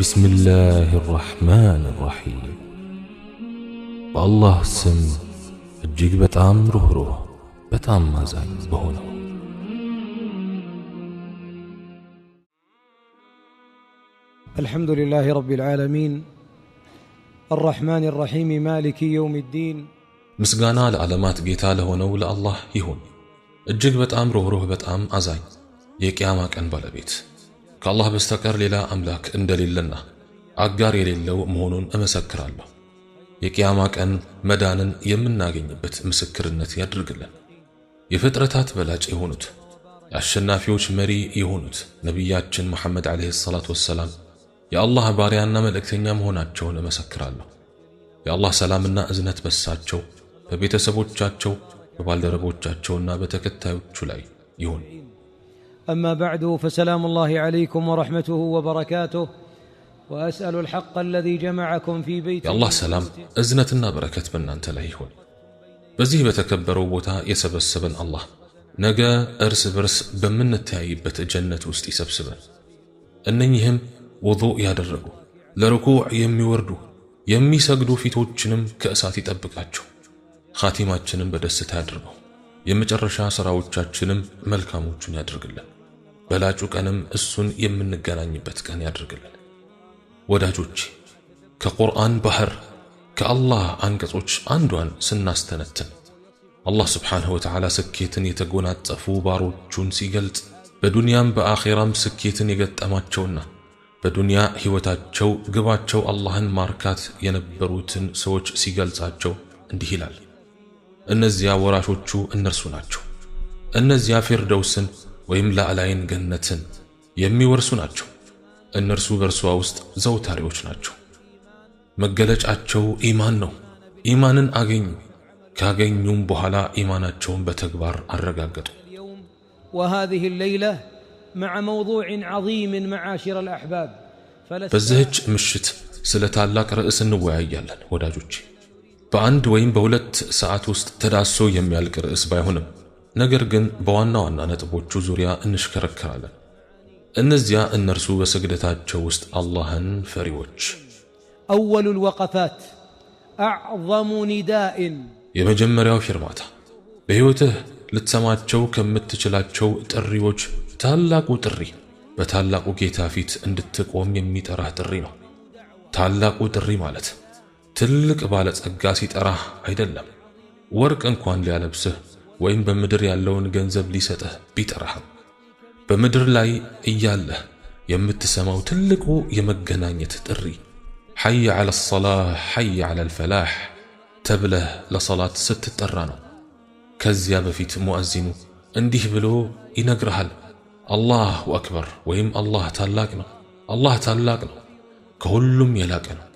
بسم الله الرحمن الرحيم بالله سم እጅግ በጣም ሩህሩህ በጣም አዛኝ በሆነው الحمد لله رب العالمين الرحمن الرحيم مالك يوم الدين ምስጋና ለዓለማት ጌታ ለሆነው ለአላህ ይሁን እጅግ በጣም ሩህሩህ በጣም አዛኝ የቂያማ ቀን ባለቤት ከአላህ በስተቀር ሌላ አምላክ እንደሌለና አጋር የሌለው መሆኑን እመሰክራለሁ የቂያማ ቀን መዳንን የምናገኝበት ምስክርነት ያድርግልን የፍጥረታት በላጭ የሆኑት የአሸናፊዎች መሪ የሆኑት ነብያችን መሐመድ አለይሂ ሰላቱ ወሰላም የአላህ ባሪያና መልእክተኛ መሆናቸውን እመሰክራለሁ የአላህ ሰላምና እዝነት በሳቸው በቤተሰቦቻቸው በባልደረቦቻቸውና በተከታዮቹ ላይ ይሁን أما بعد فسلام الله عليكم ورحمته وبركاته وأسأل الحق الذي جمعكم في بيت يا الله سلام أزنتنا بركة بنانت لا يهون بزيه بتكبروا بوتا يسبسبن الله نجا أرس برس بمن التعيبة جنة وستي سبسبن أننيهم وضوء يادرقوا لركوع يمي وردو يمي سجدوا في توجنم كأساتي تبقاتشو خاتماتشنم بدست هادربو يمجرشا سراوچاچنم መልካሞቹን ያድርግልን በላጩ ቀንም እሱን የምንገናኝበት ቀን ያድርግልን ወዳጆች ከቁርአን ባህር ከአላህ አንቀጾች አንዷን ስናስተነትን አላህ Subhanahu Wa Ta'ala ስኬትን የተጎናጸፉ ባሮቹን ሲገልጽ በዱንያም በአኺራም ስኬትን የገጠማቸውና በዱንያ ህይወታቸው ግባቸው አላህን ማርካት የነበሩትን ሰዎች ሲገልጻቸው እንዲህ ይላል እነዚያ ወራሾቹ እነርሱ ናቸው እነዚያ ፊርደውስን ወይም ላዕላይን ገነትን የሚወርሱ ናቸው እነርሱ በርሷ ውስጥ ዘውታሪዎች ናቸው መገለጫቸው ኢማን ነው ኢማንን አገኙ ካገኙም በኋላ ኢማናቸውን በተግባር አረጋገጡ وهذه الليلة مع موضوع عظيم معاشر الأحباب በዚህች ምሽት ስለ ታላቅ ርዕስ እንወያያለን ወዳጆች በአንድ ወይም በሁለት ሰዓት ውስጥ ተዳሶ የሚያልቅ ርዕስ ባይሆንም ነገር ግን በዋና ዋና ነጥቦቹ ዙሪያ እንሽከረከራለን እነዚያ እነርሱ በስግደታቸው ውስጥ አላህን ፈሪዎች أول الوقفات أعظم نداء የመጀመሪያው ፊርማታ በህይወትህ ልትሰማቸው ከምትችላቸው ጥሪዎች ታላቁ ጥሪ በታላቁ ጌታ ፊት እንድትቆም የሚጠራህ ጥሪ ነው ታላቁ ጥሪ ማለት ትልቅ ባለጸጋ ሲጠራህ አይደለም ወርቅ እንኳን ሊያለብስህ ወይም በምድር ያለውን ገንዘብ ሊሰጥህ ቢጠራህ በምድር ላይ እያለህ የምትሰማው ትልቁ የመገናኘት ጥሪ حي على الصلاة حي على الفلاح ተብለህ ለሰላት ስትጠራ ነው ከዚያ በፊት ሙአዚኑ እንዲህ ብሎ ይነግርሃል አላሁ አክበር ወይም አላህ ታላቅ ነው አላህ ታላቅ ነው ከሁሉም የላቀ ነው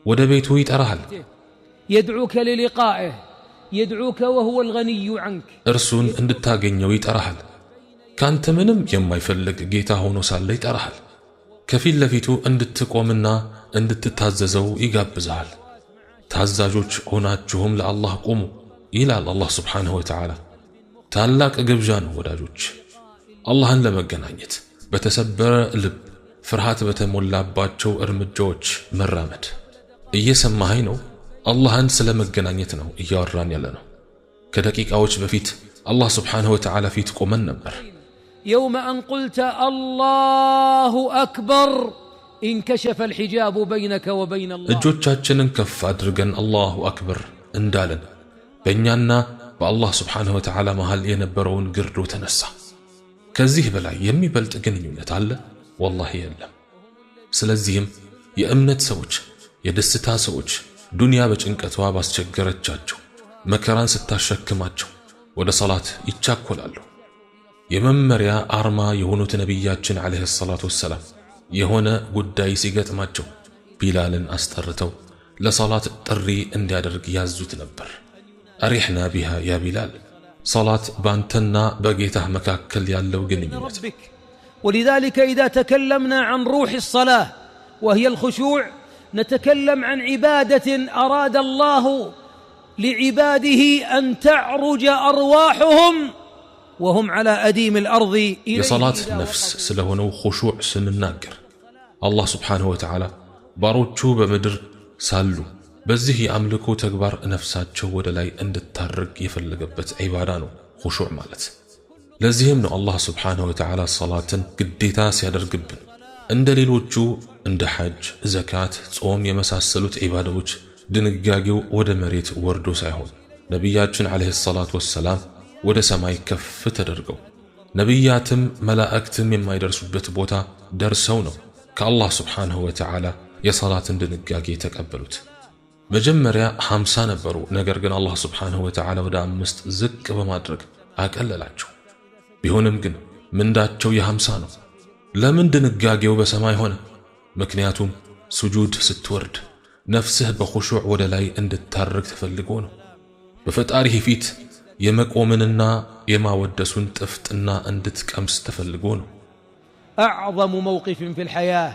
ወደ ቤቱ ይጠራሃል يدعوك للقائه يدعوك وهو الغني عنك እርሱን እንድታገኘው ይጠራሃል ካንተ ምንም የማይፈልግ ጌታ ሆኖ ሳለ ይጠራሃል ከፊት ለፊቱ እንድትቆምና እንድትታዘዘው ይጋብዛል ታዛዦች ሆናችሁም ለአላህ ቆሙ ይላል አላህ Subhanahu Wa Ta'ala ታላቅ ግብዣ ነው ወዳጆች አላህን ለመገናኘት በተሰበረ ልብ ፍርሃት በተሞላባቸው እርምጃዎች መራመድ እየሰማኸኝ ነው አላህን ስለመገናኘት ነው እያወራን ያለነው ከደቂቃዎች በፊት አላህ Subhanahu Wa Ta'ala ፊት ቆመን ነበር يوم أن قلت الله أكبر انكشف الحجاب بينك وبين الله እጆቻችንን ከፍ አድርገን አላሁ አክበር እንዳለን በእኛና በአላህ Subhanahu Wa Ta'ala መሃል የነበረውን ግርዶ ተነሳ ከዚህ በላይ የሚበልጥ ግንኙነት አለ والله የለም ስለዚህም የእምነት ሰዎች የደስታ ሰዎች ዱንያ በጭንቀቷ ባስቸገረቻቸው መከራን ስታሸክማቸው ወደ ሶላት ይቻኮላሉ የመመሪያ አርማ የሆኑት ነብያችን አለይሂ ሰላቱ ወሰለም የሆነ ጉዳይ ሲገጥማቸው ቢላልን አስጠርተው ለሶላት ጥሪ እንዲያደርግ ያዙት ነበር አሪህና ቢሃ ያ ቢላል ሶላት ባንተና በጌታህ መካከል ያለው ግንኙነት ولذلك إذا تكلمنا عن روح الصلاة وهي الخشوع نتكلم عن عبادة أراد الله لعباده أن تعرج أرواحهم وهم على أديم الأرض የሶላት ነፍስ ስለሆነው ኹሹዕ ስንናገር አላህ ሱብሓነሁ ወተዓላ ባሮቹ በምድር ሳሉ በዚህ የአምልኮ ተግባር ነፍሳቸው ወደ ላይ እንድታርግ የፈለገበት ዒባዳ ነው ኹሹዕ ማለት። ለዚህም ነው አላህ ሱብሓነሁ ወተዓላ ሰላትን ግዴታ ሲያደርግብን እንደ ሌሎቹ እንደ ሐጅ፣ ዘካት፣ ጾም የመሳሰሉት ዒባዳዎች ድንጋጌው ወደ መሬት ወርዶ ሳይሆን ነቢያችን ዓለይሂ ሰላቱ ወሰላም ወደ ሰማይ ከፍ ተደርገው ነቢያትም መላእክትም የማይደርሱበት ቦታ ደርሰው ነው ከአላህ ሱብሓነሁ ወተዓላ የሰላትን ድንጋጌ ተቀበሉት። መጀመሪያ 50 ነበሩ። ነገር ግን አላህ ሱብሓነሁ ወተዓላ ወደ 5 ዝቅ በማድረግ አቀለላቸው። ቢሆንም ግን ምንዳቸው የ50 ነው። ለምን ድንጋጌው በሰማይ ሆነ? ምክንያቱም ሱጁድ ስትወርድ ነፍስህ በኹሹዕ ወደ ላይ እንድታርግ ተፈልጎ ነው። በፈጣሪህ ፊት የመቆምንና የማወደሱን ጥፍጥና እንድትቀምስ ተፈልጎ ነው። أعظم موقف في الحياة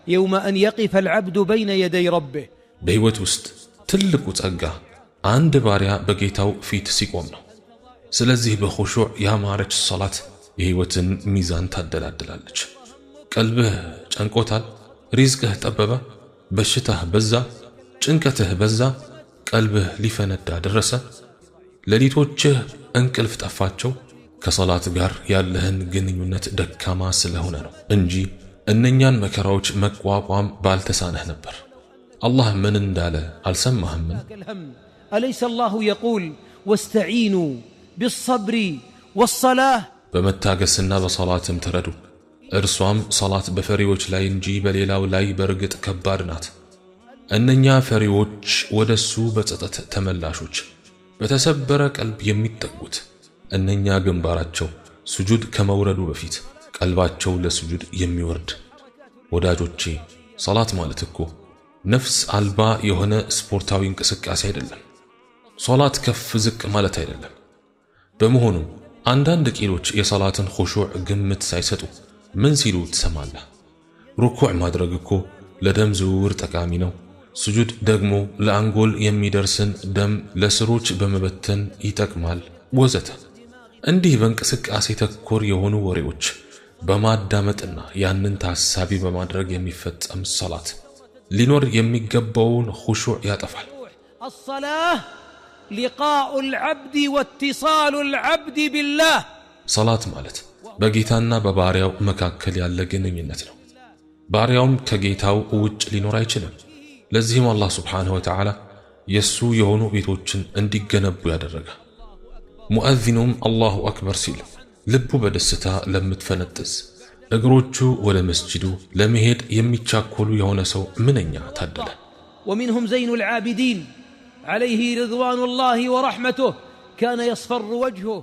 يوم أن يقف العبد بين يدي ربه በሕይወት ውስጥ ትልቁ ጸጋ አንድ ባሪያ በጌታው ፊት ሲቆም ነው። ስለዚህ በኹሹዕ ያማረች ሰላት የሕይወትን ሚዛን ታደላድላለች። ቀልብህ ጨንቆታል፣ ሪዝቅህ ጠበበ፣ በሽታህ በዛ፣ ጭንቀትህ በዛ፣ ቀልብህ ሊፈነዳ ደረሰ፣ ሌሊቶችህ እንቅልፍ ጠፋቸው። ከሰላት ጋር ያለህን ግንኙነት ደካማ ስለሆነ ነው እንጂ እነኛን መከራዎች መቋቋም ባልተሳነህ ነበር። አላህ ምን እንዳለ አልሰማህምን? أليس الله يقول واستعينوا بالصبر والصلاة በመታገስና በሰላትም ተረዱ። እርሷም ሰላት በፈሪዎች ላይ እንጂ በሌላው ላይ በርግጥ ከባድ ናት። እነኛ ፈሪዎች ወደሱ በጸጸት ተመላሾች በተሰበረ ቀልብ የሚጠጉት እነኛ ግንባራቸው ሱጁድ ከመውረዱ በፊት ቀልባቸው ለሱጁድ የሚወርድ። ወዳጆቼ ሰላት ማለት እኮ ነፍስ አልባ የሆነ ስፖርታዊ እንቅስቃሴ አይደለም። ሶላት ከፍ ዝቅ ማለት አይደለም። በመሆኑም አንዳንድ ቂሎች የሰላትን ኹሹዕ ግምት ሳይሰጡ ምን ሲሉ ትሰማለህ? ሩኩዕ ማድረግ እኮ ለደም ዝውውር ጠቃሚ ነው፣ ሱጁድ ደግሞ ለአንጎል የሚደርስን ደም ለስሮች በመበተን ይጠቅማል ወዘተ። እንዲህ በእንቅስቃሴ ተኮር የሆኑ ወሬዎች በማዳመጥና ያንን ታሳቢ በማድረግ የሚፈጸም ሰላት ሊኖር የሚገባውን ኹሹዕ ያጠፋል። الصلاة لقاء العبد واتصال العبد بالله ሰላት ማለት በጌታና በባሪያው መካከል ያለ ግንኙነት ነው። ባሪያውም ከጌታው ውጭ ሊኖር አይችልም። ለዚህም አላህ ሱብሓነሁ ወተዓላ የሱ የሆኑ ቤቶችን እንዲገነቡ ያደረገ። ሙአዚኑም አላሁ አክበር ሲል ልቡ በደስታ ለምትፈነጥዝ እግሮቹ ወደ መስጂዱ ለመሄድ የሚቻኮሉ የሆነ ሰው ምንኛ ታደለ። ومنهم زين العابدين عليه رضوان الله ورحمته كان يصفر وجهه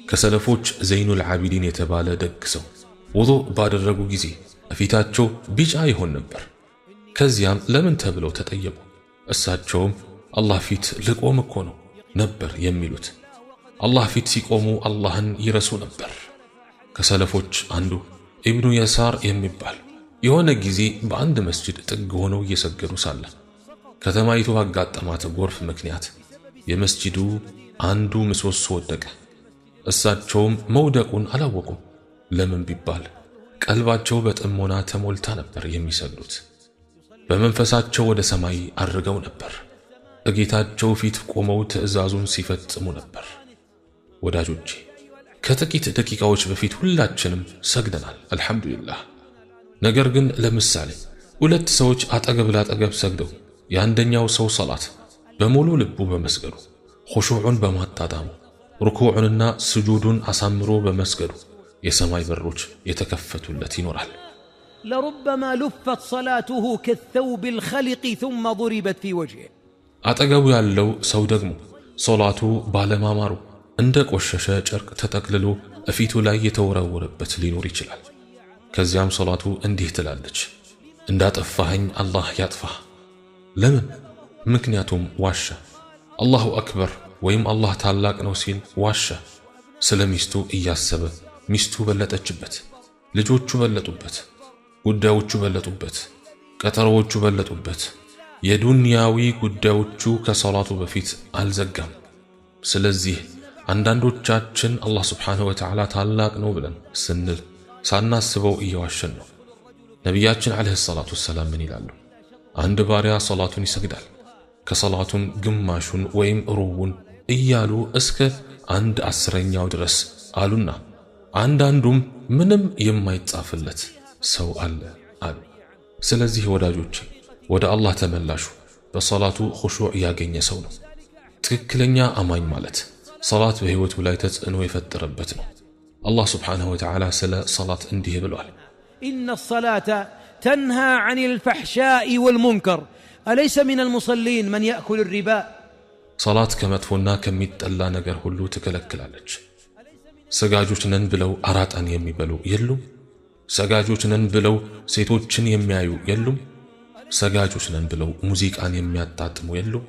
ከሰለፎች ዘይኑል ዓቢዲን የተባለ ደግ ሰው ውዱእ ባደረጉ ጊዜ ፊታቸው ቢጫ ይሆን ነበር። ከዚያም ለምን ተብለው ተጠየቁ። እሳቸውም አላህ ፊት ልቆም እኮ ነው ነበር የሚሉት። አላህ ፊት ሲቆሙ አላህን ይረሱ ነበር። ከሰለፎች አንዱ ኢብኑ የሳር የሚባል የሆነ ጊዜ በአንድ መስጂድ ጥግ ሆነው እየሰገዱ ሳለ ከተማይቱ ባጋጠማት ጎርፍ ምክንያት የመስጂዱ አንዱ ምሰሶ ወደቀ። እሳቸውም መውደቁን አላወቁም። ለምን ቢባል ቀልባቸው በጥሞና ተሞልታ ነበር የሚሰግዱት። በመንፈሳቸው ወደ ሰማይ አርገው ነበር። በጌታቸው ፊት ቆመው ትዕዛዙን ሲፈጽሙ ነበር። ወዳጆቼ ከጥቂት ደቂቃዎች በፊት ሁላችንም ሰግደናል አልሐምዱሊላህ። ነገር ግን ለምሳሌ ሁለት ሰዎች አጠገብ ላጠገብ ሰግደው የአንደኛው ሰው ሰላት በሙሉ ልቡ በመስገዱ ኹሹዑን በማጣጣሙ ሩኩዑንና ስጁዱን አሳምሮ በመስገዱ የሰማይ በሮች የተከፈቱለት ይኖራል። لربما لفت صلاته كالثوب الخلق ثم ضربت في وجهه አጠገቡ ያለው ሰው ደግሞ ሶላቱ ባለማማሩ እንደ ቆሸሸ ጨርቅ ተጠቅልሎ እፊቱ ላይ የተወረወረበት ሊኖር ይችላል። ከዚያም ሶላቱ እንዲህ ትላለች፣ እንዳጠፋኸኝ አላህ ያጥፋህ። ለምን? ምክንያቱም ዋሻ። አላሁ አክበር ወይም አላህ ታላቅ ነው ሲል ዋሻ። ስለ ሚስቱ እያሰበ ሚስቱ በለጠችበት፣ ልጆቹ በለጡበት፣ ጉዳዮቹ በለጡበት፣ ቀጠሮዎቹ በለጡበት። የዱንያዊ ጉዳዮቹ ከሰላቱ በፊት አልዘጋም። ስለዚህ አንዳንዶቻችን አላህ ሱብሓነሁ ወተዓላ ታላቅ ነው ብለን ስንል ሳናስበው እየዋሸን ነው። ነቢያችን ዓለይሂ ሰላቱ ወሰላም ምን ይላሉ? አንድ ባሪያ ሶላቱን ይሰግዳል፣ ከሶላቱም ግማሹን ወይም ሩቡን እያሉ እስከ 1/10ኛው ድረስ አሉና አንዳንዱም ምንም የማይጻፍለት ሰው አለ አሉ። ስለዚህ ወዳጆቼ ወደ አላህ ተመላሹ በሶላቱ ኹሹዕ ያገኘ ሰው ነው። ትክክለኛ አማኝ ማለት ሶላት በህይወቱ ላይ ተጽዕኖ የፈጠረበት ነው። አላህ ሱብሓነሁ ወተዓላ ስለ ሶላት እንዲህ ብሏል፣ ኢነ ሰላተ ተንሃ ዐኒል ፈሕሻኢ ወልሙንከር አለይሰ ሚነል ሙሰሊን መን ያእኩሉ ሪባ። ሶላት ከመጥፎና ከሚጠላ ነገር ሁሉ ትከለክላለች። ሰጋጆች ነን ብለው አራጣን የሚበሉ የሉም። ሰጋጆች ነን ብለው ሴቶችን የሚያዩ የሉም። ሰጋጆች ነን ብለው ሙዚቃን የሚያጣጥሙ የሉም።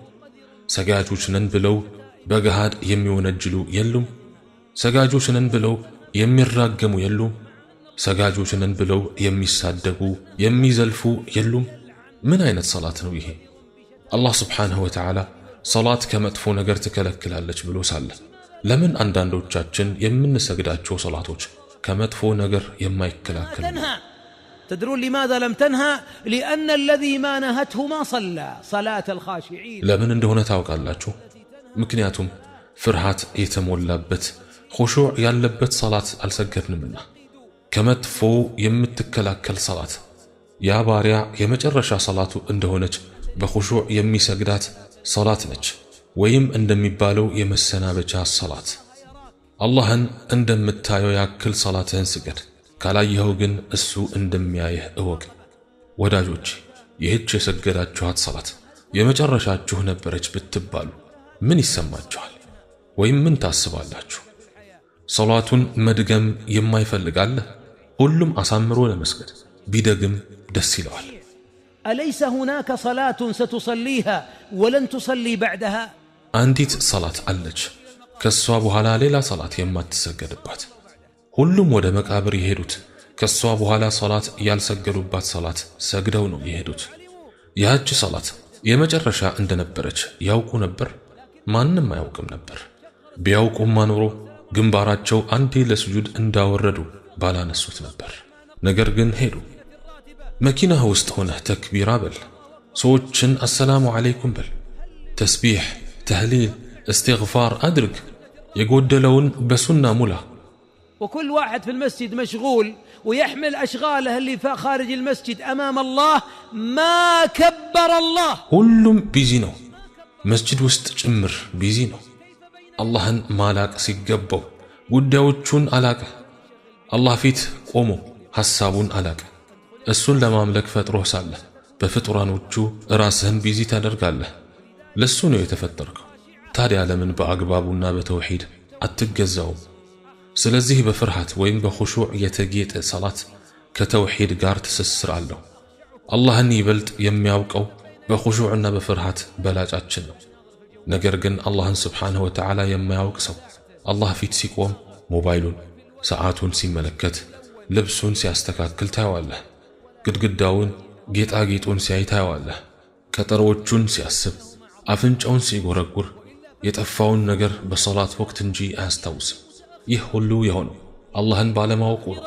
ሰጋጆች ነን ብለው በገሃድ የሚወነጅሉ የሉም። ሰጋጆች ነን ብለው የሚራገሙ የሉም። ሰጋጆች ነን ብለው የሚሳደቡ የሚዘልፉ የሉም። ምን አይነት ሶላት ነው ይሄ? አላህ ሱብሓነሁ ወተዓላ ሶላት ከመጥፎ ነገር ትከለክላለች ብሎ ሳለ ለምን አንዳንዶቻችን የምንሰግዳቸው ሶላቶች ከመጥፎ ነገር የማይከላከሉ? تدرون لماذا لم تنهى؟ لأن الذي ما نهته ما صلى صلاة الخاشعين. ለምን እንደሆነ ታውቃላችሁ? ምክንያቱም ፍርሃት የተሞላበት ኹሹዕ ያለበት ሶላት አልሰገድንምና። ከመጥፎ የምትከላከል ሶላት ያ ባሪያ የመጨረሻ ሶላቱ እንደሆነች በኹሹዕ የሚሰግዳት ሶላት ነች፣ ወይም እንደሚባለው የመሰናበቻ ሶላት። አላህን እንደምታየው ያክል ሶላትህን ስገድ፣ ካላየኸው ግን እሱ እንደሚያየህ እወቅ። ወዳጆች ይህች የሰገዳችኋት ሶላት የመጨረሻችሁ ነበረች ብትባሉ ምን ይሰማችኋል? ወይም ምን ታስባላችሁ? ሶላቱን መድገም የማይፈልግ አለ? ሁሉም አሳምሮ ለመስገድ ቢደግም ደስ ይለዋል። أليس هناك صلاة ستصليها ولن تصلي بعدها؟ አንዲት ሶላት አለች ከሷ በኋላ ሌላ ሶላት የማትሰገድባት። ሁሉም ወደ መቃብር የሄዱት ከሷ በኋላ ሶላት ያልሰገዱባት ሶላት ሰግደው ነው የሄዱት። ያቺ ሶላት የመጨረሻ እንደነበረች ያውቁ ነበር? ማንም አያውቅም ነበር። ቢያውቁማ ኖሮ ግንባራቸው አንዴ ለስጁድ እንዳወረዱ ባላነሱት ነበር። ነገር ግን ሄዱ። መኪና ውስጥ ሆነህ ተክቢራ በል፣ ሰዎችን አሰላሙ አለይኩም በል፣ ተስቢሕ፣ ተህሊል፣ استغفار أدرك يقودلون بسنة ملا. وكل واحد في المسجد مشغول ويحمل أشغاله اللي خارج المسجد أمام الله ما كبر الله. كلهم بيزينو مسجد وسط جمر بيزينو اللهن مالاك سيقبو وداوتشون ألاك الله فيت قومو حسابون ألاك السن لما ملك فتروه سالة بفتران وجو راسهن بيزي تدرقاله للسنو يتفترك ታዲያ ለምን በአግባቡና በተውሂድ አትገዛውም? ስለዚህ በፍርሃት ወይም በኹሹዕ የተጌጠ ሶላት ከተውሂድ ጋር ትስስር አለው። አላህን ይበልጥ የሚያውቀው በኹሹዕና በፍርሃት በላጫችን ነው። ነገር ግን አላህን ሱብሓነሁ ወተዓላ የማያውቅ ሰው አላህ ፊት ሲቆም ሞባይሉን፣ ሰዓቱን ሲመለከት፣ ልብሱን ሲያስተካክል ታየዋለህ። ግድግዳውን፣ ጌጣጌጡን ሲያይ ታየዋለህ። ቀጠሮዎቹን ሲያስብ፣ አፍንጫውን ሲጎረጉር የጠፋውን ነገር በሶላት ወቅት እንጂ አያስታውስም። ይህ ሁሉ የሆነው አላህን ባለማወቁ ነው።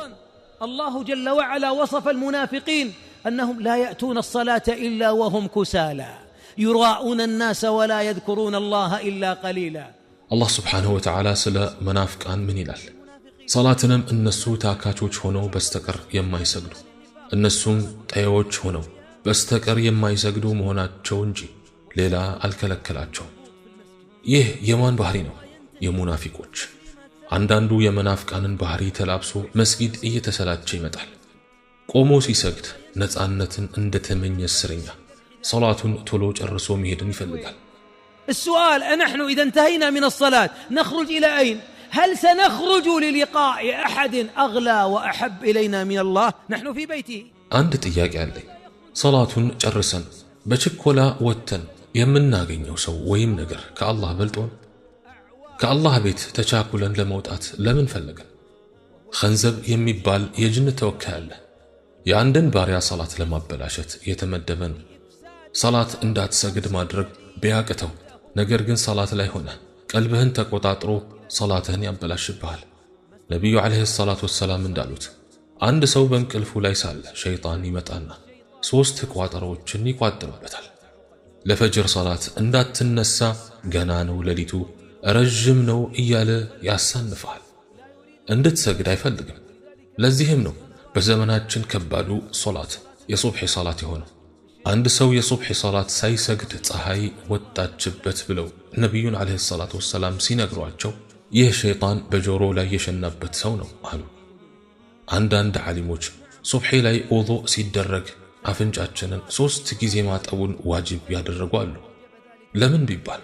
الله جل وعلا وصف المنافقين أنهم لا يأتون الصلاة إلا وهم كسالى يراءون الناس ولا يذكرون الله إلا قليلا. الله سبحانه وتعالى سلا منافقان من ይላል صلاتንም እነሱ ታካቾች ሆነው በስተቀር የማይሰግዱ እነሱም ጠዮች ሆነው በስተቀር የማይሰግዱ መሆናቸው እንጂ ሌላ አልከለከላቸውም። ይህ የማን ባህሪ ነው? የሙናፊቆች። አንዳንዱ የመናፍቃንን ባህሪ ተላብሶ መስጊድ እየተሰላቸ ይመጣል። ቆሞ ሲሰግድ ነፃነትን እንደተመኘ እስረኛ ሶላቱን ቶሎ ጨርሶ መሄድን ይፈልጋል። السؤال نحن إذا انتهينا من الصلاة نخرج إلى أين؟ هل سنخرج للقاء أحد أغلى وأحب إلينا من الله نحن في بيته؟ አንድ ጥያቄ አለኝ። ሶላቱን ጨርሰን በችኮላ ወጥተን የምናገኘው ሰው ወይም ነገር ከአላህ በልጦን ከአላህ ቤት ተቻኩለን ለመውጣት ለምን ፈለገን? ገንዘብ የሚባል የጅን ተወካይ አለ። የአንድን ባሪያ ሶላት ለማበላሸት የተመደበ ነው። ሶላት እንዳትሰግድ ማድረግ ቢያቅተው ነገር ግን ሶላት ላይ ሆነ ቀልብህን ተቆጣጥሮ ሶላትህን ያበላሽብሃል። ነብዩ አለይሂ ሰላቱ ወሰላም እንዳሉት አንድ ሰው በእንቅልፉ ላይ ሳለ ሸይጣን ይመጣና 3 ቋጠሮችን ይቋጥርበታል። ለፈጅር ሰላት እንዳትነሳ ገና ነው ሌሊቱ ረጅም ነው እያለ ያሳንፋል። እንድትሰግድ አይፈልግም። ለዚህም ነው በዘመናችን ከባዱ ሶላት የሱብሒ ሰላት የሆነው። አንድ ሰው የሱብሒ ሰላት ሳይሰግድ ፀሐይ ወጣችበት ብለው ነቢዩን ዓለይሂ ሰላቱ ወሰላም ሲነግሯቸው ይህ ሸይጣን በጆሮ ላይ የሸናበት ሰው ነው አሉ። አንዳንድ ዓሊሞች ሱብሒ ላይ ውዱእ ሲደረግ አፍንጫችንን 3 ጊዜ ማጠቡን ዋጅብ ያደረጉ አሉ። ለምን ቢባል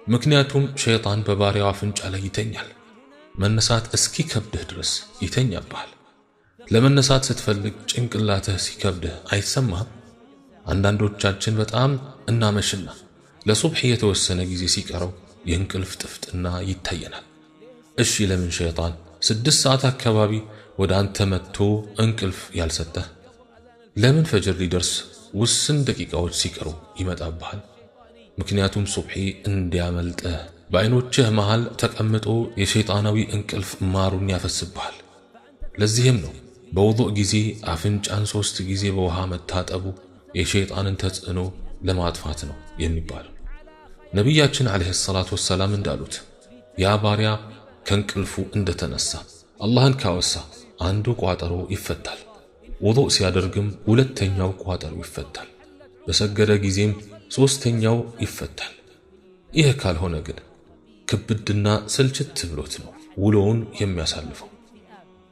ምክንያቱም ሸይጣን በባሪያው አፍንጫ ላይ ይተኛል። መነሳት እስኪ ከብድህ ድረስ ይተኛብሃል። ለመነሳት ስትፈልግ ጭንቅላትህ ሲከብድህ አይሰማህም? አንዳንዶቻችን በጣም እናመሽና ለሱብሒ የተወሰነ ጊዜ ሲቀረው የእንቅልፍ ጥፍጥና ይታየናል። እሺ ለምን ሸይጣን 6 ሰዓት አካባቢ ወደ አንተ መጥቶ እንቅልፍ ያልሰጠህ? ለምን ፈጅር ሊደርስ ውስን ደቂቃዎች ሲቀሩ ይመጣብሃል? ምክንያቱም ሱብሒ እንዲያመልጥህ በዓይኖችህ መሃል ተቀምጦ የሸይጣናዊ እንቅልፍ ማሩን ያፈስብሃል። ለዚህም ነው በውዱእ ጊዜ አፍንጫን 3 ጊዜ በውሃ መታጠቡ የሸይጣንን ተጽዕኖ ለማጥፋት ነው የሚባለው። ነቢያችን ዓለይሂ ሰላቱ ወሰላም እንዳሉት ያ ባሪያ ከእንቅልፉ እንደተነሳ አላህን ካወሳ አንዱ ቋጠሮ ይፈታል። ውዱእ ሲያደርግም 2ኛው ቋጠሮ ይፈታል። በሰገደ ጊዜም 3ኛው ይፈታል። ይህ ካልሆነ ግን ክብድና ስልችት ብሎት ነው ውሎውን የሚያሳልፈው።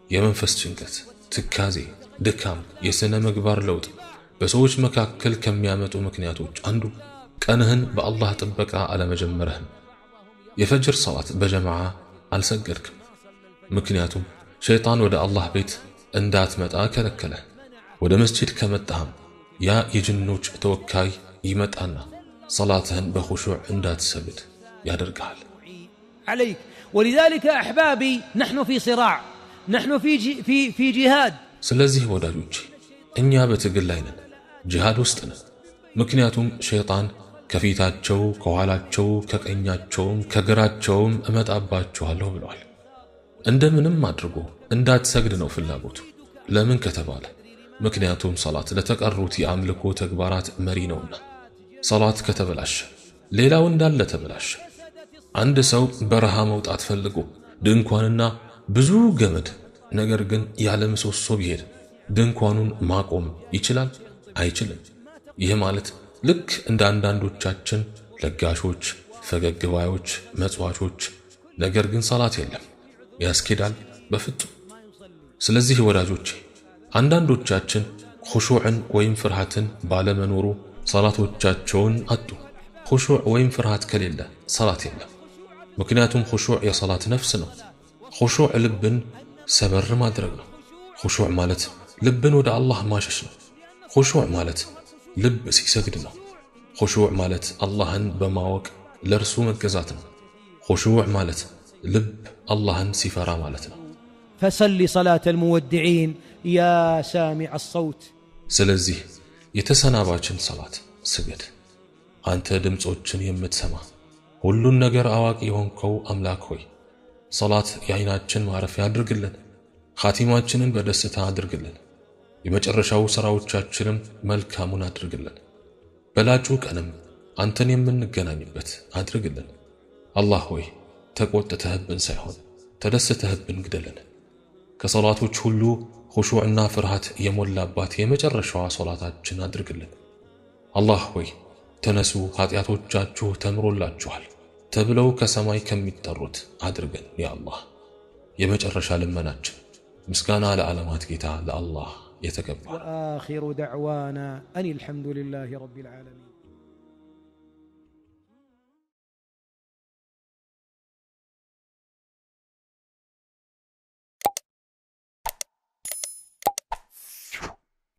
የመንፈስ ጭንቀት፣ ትካዜ፣ ድካም፣ የሥነ ምግባር ለውጥ በሰዎች መካከል ከሚያመጡ ምክንያቶች አንዱ ቀንህን በአላህ ጥበቃ አለመጀመርህም። የፈጅር ሰላት በጀማዓ አልሰገድክም። ምክንያቱም ሸይጣን ወደ አላህ ቤት እንዳትመጣ ከለከለ። ወደ መስጂድ ከመጣህም ያ የጅኖች ተወካይ ይመጣና صلاتهن بخشوع اندات سجد يا درقال عليك. ولذلك أحبابي نحن في صراع، نحن في جهاد. سلازيه وداجوج إنيا بتقلينا جهاد وسطنا. مكنياتهم شيطان كفيتاتشو كوالاتشو كقنياتشو كقراتشو أمت أباتشو هلو بالوال عندما نمادرقو اندات سجدنا في اللابوت لمن كتباله مكنياتهم صلاة لتقرروت يعملكو تكبارات مرينونا صلاة كتبلاش ليلا وندال لتبلاش عند سو برها موطات فلقو ድንኳንና ብዙ ገመድ ነገር ግን ያለ ምሰሶ ቢሄድ ድንኳኑን ማቆም ይችላል አይችልም? ይህ ማለት ልክ እንደ አንዳንዶቻችን ለጋሾች፣ ፈገግባዮች፣ መጽዋቾች ነገር ግን ሰላት የለም ያስኬዳል በፍጹም። ስለዚህ ወዳጆቼ አንዳንዶቻችን ኹሹዕን ወይም ፍርሃትን ባለመኖሩ ሰላቶቻቸውን አጡ። ኹሹዕ ወይም ፍርሃት ከሌለ ሰላት የለም። ምክንያቱም ኹሹዕ የሰላት ነፍስ ነው። ኹሹዕ ልብን ሰበር ማድረግ ነው። ኹሹዕ ማለት ልብን ወደ አላህ ማሸሽ ነው። ኹሹዕ ማለት ልብ ሲሰግድ ነው። ኹሹዕ ማለት አላህን በማወቅ ለርሱ መገዛት ነው። ኹሹዕ ማለት ልብ አላህን ሲፈራ ማለት ነው። فصل صلاة المودعين يا سامع الصوت ስለዚህ የተሰናባችን ሰላት ስገድ። አንተ ድምጾችን የምትሰማ ሁሉን ነገር አዋቂ የሆንከው አምላክ ሆይ ሰላት የዓይናችን ማረፊያ አድርግልን፣ ኻቲማችንን በደስታ አድርግልን፣ የመጨረሻው ሥራዎቻችንም መልካሙን አድርግልን፣ በላጩ ቀንም አንተን የምንገናኝበት አድርግልን። አላህ ሆይ ተቆጥተህብን ሳይሆን ተደስተህብን ግደልን። ከሰላቶች ሁሉ ኹሹዕና ፍርሃት የሞላባት የመጨረሻዋ ሶላታችን አድርግልን። አላህ ሆይ ተነሱ ኃጢአቶቻችሁ ተምሮላችኋል ተብለው ከሰማይ ከሚጠሩት አድርገን ያ አላህ። የመጨረሻ ልመናችን ምስጋና ለዓለማት ጌታ ለአላህ የተገባ። وآخر دعوانا أن الحمد لله رب العالمين.